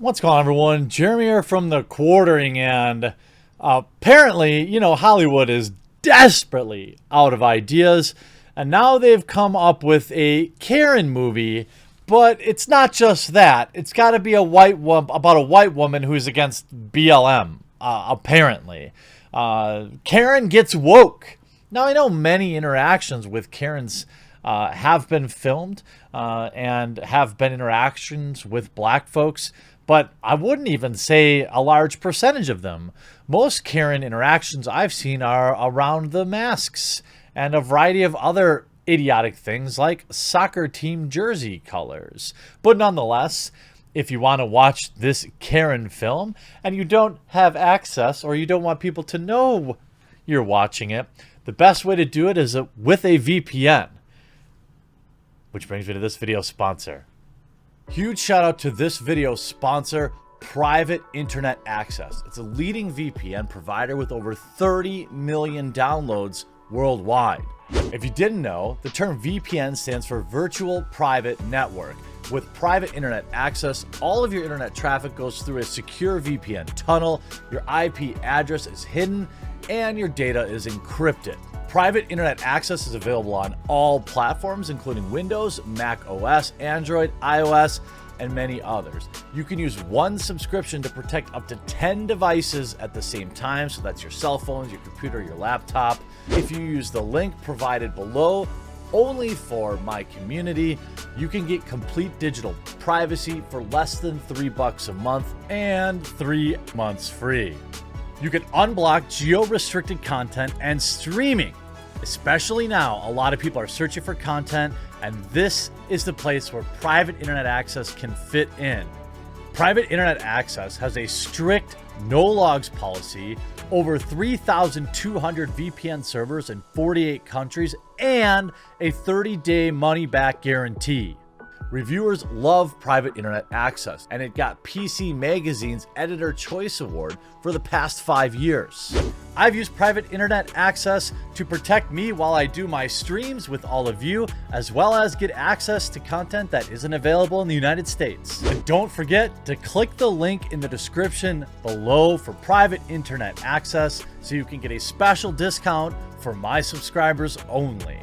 What's going on, everyone? Jeremy here from the Quartering, and apparently, Hollywood is desperately out of ideas, and now they've come up with a Karen movie, but it's not just that. It's got to be about a white woman who's against BLM, apparently. Karen gets woke. Now, I know many interactions with Karens have been filmed and have been interactions with black folks, but I wouldn't even say a large percentage of them. Most Karen interactions I've seen are around the masks and a variety of other idiotic things like soccer team jersey colors. But nonetheless, if you want to watch this Karen film and you don't have access or you don't want people to know you're watching it, the best way to do it is with a VPN. Which brings me to this video sponsor. Huge shout out to this video sponsor, Private Internet Access. It's a leading VPN provider with over 30 million downloads worldwide. If you didn't know, the term VPN stands for Virtual Private Network. With Private Internet Access, all of your internet traffic goes through a secure VPN tunnel, your IP address is hidden, and your data is encrypted. Private Internet Access is available on all platforms, including Windows, Mac OS, Android, iOS, and many others. You can use one subscription to protect up to 10 devices at the same time, so that's your cell phones, your computer, your laptop. If you use the link provided below, only for my community, you can get complete digital privacy for less than $3 a month and 3 months free. You can unblock geo-restricted content and streaming. Especially now, a lot of people are searching for content, and this is the place where Private Internet Access can fit in. Private Internet Access has a strict no logs policy, over 3,200 VPN servers in 48 countries, and a 30-day money-back guarantee. Reviewers love Private Internet Access, and it got PC Magazine's Editor Choice Award for the past 5 years. I've used Private Internet Access to protect me while I do my streams with all of you, as well as get access to content that isn't available in the United States. And don't forget to click the link in the description below for Private Internet Access so you can get a special discount for my subscribers only.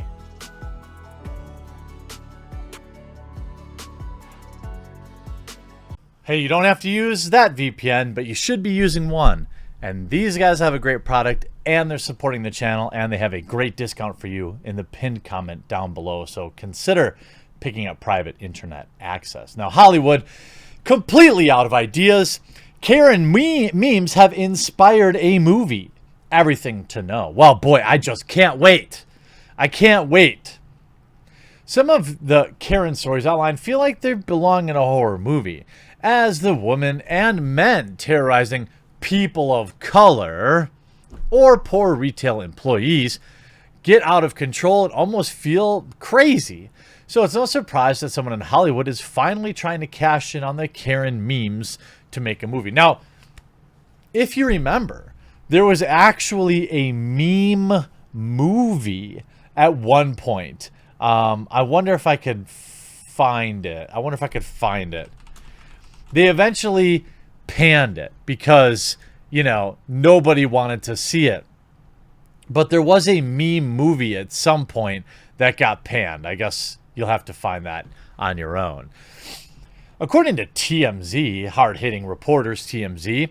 Hey, you don't have to use that VPN, but you should be using one. And these guys have a great product, and they're supporting the channel, and they have a great discount for you in the pinned comment down below. So consider picking up Private Internet Access. Now, Hollywood, completely out of ideas. Karen memes have inspired a movie. Everything to Know. Well, boy, I just can't wait. I can't wait. Some of the Karen stories outlined feel like they belong in a horror movie, as the women and men terrorizing people of color or poor retail employees get out of control and almost feel crazy. So it's no surprise that someone in Hollywood is finally trying to cash in on the Karen memes to make a movie. Now, if you remember, there was actually a meme movie at one point. I wonder if I could find it. They eventually panned it because, nobody wanted to see it. But there was a meme movie at some point that got panned. I guess you'll have to find that on your own. According to TMZ, hard-hitting reporters TMZ,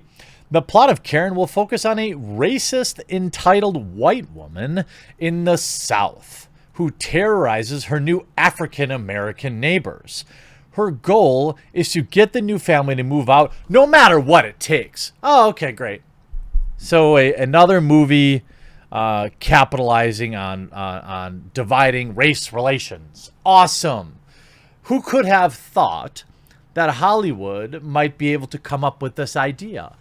the plot of Karen will focus on a racist, entitled white woman in the South who terrorizes her new African-American neighbors. Her goal is to get the new family to move out no matter what it takes. Oh, okay, great. So another movie capitalizing on dividing race relations. Awesome. Who could have thought that Hollywood might be able to come up with this idea?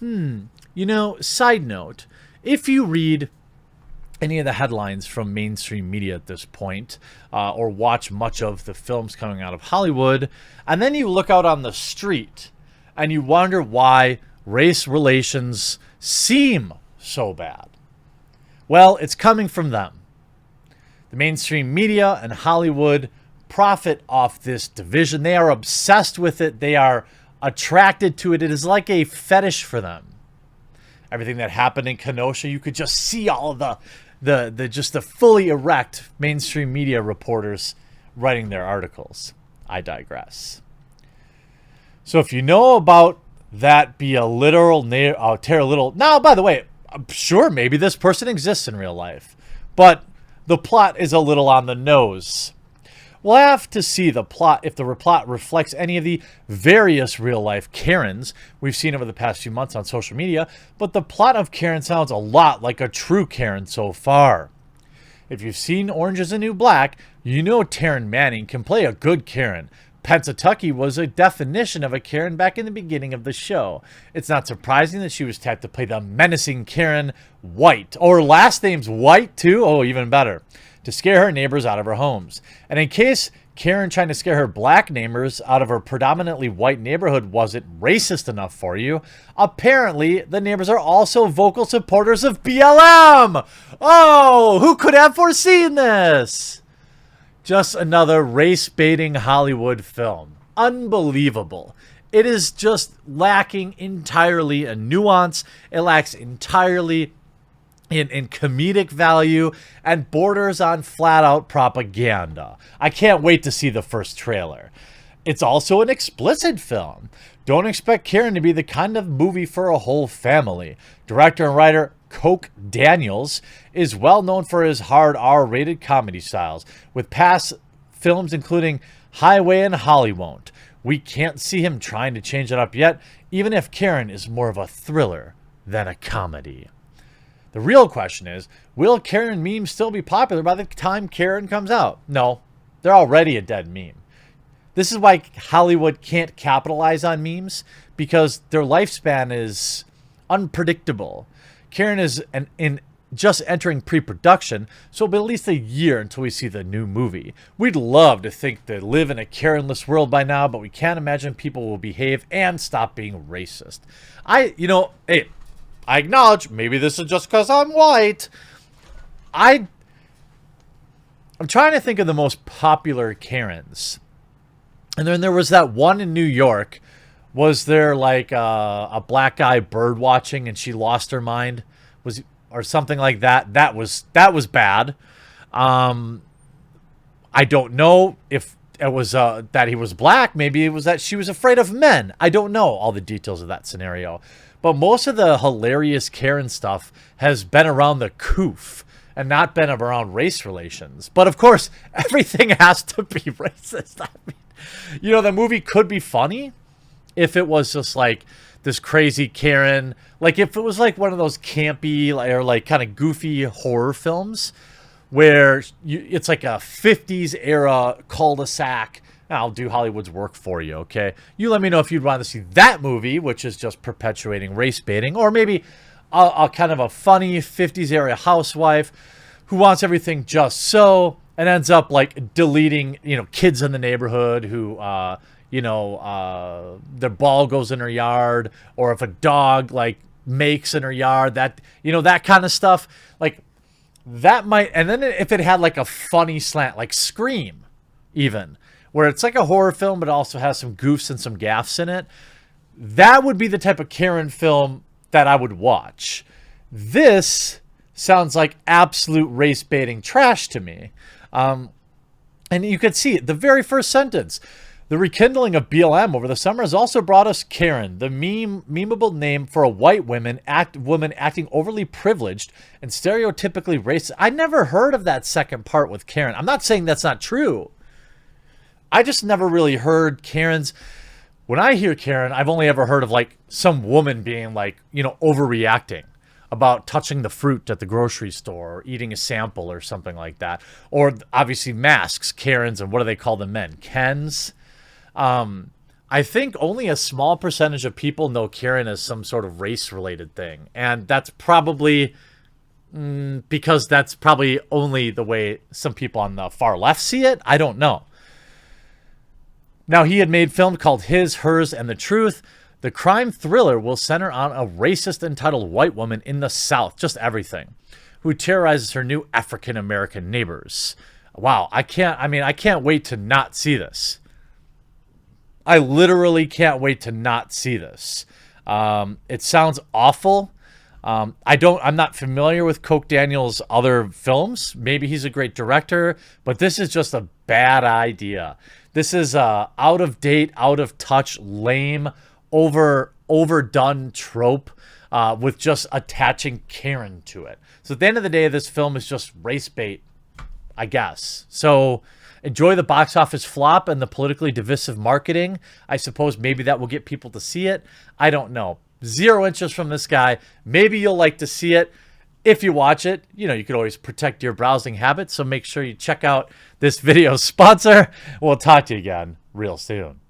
Side note, if you read any of the headlines from mainstream media at this point, or watch much of the films coming out of Hollywood, and then you look out on the street and you wonder why race relations seem so bad. Well, it's coming from them. The mainstream media and Hollywood profit off this division. They are obsessed with it. They are attracted to it. It is like a fetish for them. Everything that happened in Kenosha, you could just see all of the fully erect mainstream media reporters writing their articles. I digress. So if you know about that, be a literal tear a little. Now, by the way, I'm sure maybe this person exists in real life, but the plot is a little on the nose. We'll have to see the plot if the plot reflects any of the various real-life Karens we've seen over the past few months on social media, but the plot of Karen sounds a lot like a true Karen so far. If you've seen Orange is the New Black, you know Taryn Manning can play a good Karen. Pennsatucky was a definition of a Karen back in the beginning of the show. It's not surprising that she was tapped to play the menacing Karen White, or last name's White too, oh even better, to scare her neighbors out of her homes. And in case Karen trying to scare her black neighbors out of her predominantly white neighborhood wasn't racist enough for you, apparently the neighbors are also vocal supporters of BLM. Oh, who could have foreseen this? Just another race-baiting Hollywood film. Unbelievable. It is just lacking entirely in nuance. It lacks entirely in comedic value and borders on flat-out propaganda. I can't wait to see the first trailer. It's also an explicit film. Don't expect Karen to be the kind of movie for a whole family. Director and writer Coke Daniels is well known for his hard R-rated comedy styles, with past films including Highway and Holly Won't. We can't see him trying to change it up yet, even if Karen is more of a thriller than a comedy. The real question is, will Karen memes still be popular by the time Karen comes out? No, they're already a dead meme. This is why Hollywood can't capitalize on memes, because their lifespan is unpredictable. Karen is just entering pre-production, so it'll be at least a year until we see the new movie. We'd love to think they live in a Karen-less world by now, but we can't imagine people will behave and stop being racist. I acknowledge maybe this is just because I'm white. I'm trying to think of the most popular Karens. And then there was that one in New York. Was there like a black guy bird watching and she lost her mind? Or something like that? That was bad. I don't know if it was that he was black. Maybe it was that she was afraid of men. I don't know all the details of that scenario. But most of the hilarious Karen stuff has been around the coof and not been around race relations. But of course, everything has to be racist. I mean, the movie could be funny if it was just like this crazy Karen, like if it was like one of those campy or like kind of goofy horror films where it's like a 50s era cul-de-sac. I'll do Hollywood's work for you, okay? You let me know if you'd want to see that movie, which is just perpetuating race baiting, or maybe a kind of a funny 50s era housewife who wants everything just so and ends up like deleting, kids in the neighborhood who, their ball goes in her yard, or if a dog like makes in her yard, that kind of stuff, like that might. And then if it had like a funny slant, like Scream, even, where it's like a horror film but also has some goofs and some gaffes in it, that would be the type of Karen film that I would watch. This sounds like absolute race baiting trash to me. And you could see the very first sentence. The rekindling of BLM over the summer has also brought us Karen, the memeable name for a white woman acting overly privileged and stereotypically racist. I never heard of that second part with Karen. I'm not saying that's not true. I just never really heard Karens. When I hear Karen, I've only ever heard of like some woman being like, overreacting about touching the fruit at the grocery store or eating a sample or something like that. Or obviously masks, Karens, and what do they call the men? Kens. I think only a small percentage of people know Karen as some sort of race-related thing. And that's probably because that's probably only the way some people on the far left see it. I don't know. Now, he had made a film called His, Hers, and the Truth. The crime thriller will center on a racist entitled white woman in the South, just everything, who terrorizes her new African-American neighbors. Wow, I can't wait to not see this. I literally can't wait to not see this. It sounds awful. I'm not familiar with Coke Daniels' other films. Maybe he's a great director, but this is just a bad idea. This is a out of date, out of touch, lame, overdone trope with just attaching Karen to it. So at the end of the day, this film is just race bait, I guess. So enjoy the box office flop and the politically divisive marketing. I suppose maybe that will get people to see it. I don't know. Zero interest from this guy. Maybe you'll like to see it. If you watch it, you know, you can always protect your browsing habits. So make sure you check out this video's sponsor. We'll talk to you again real soon.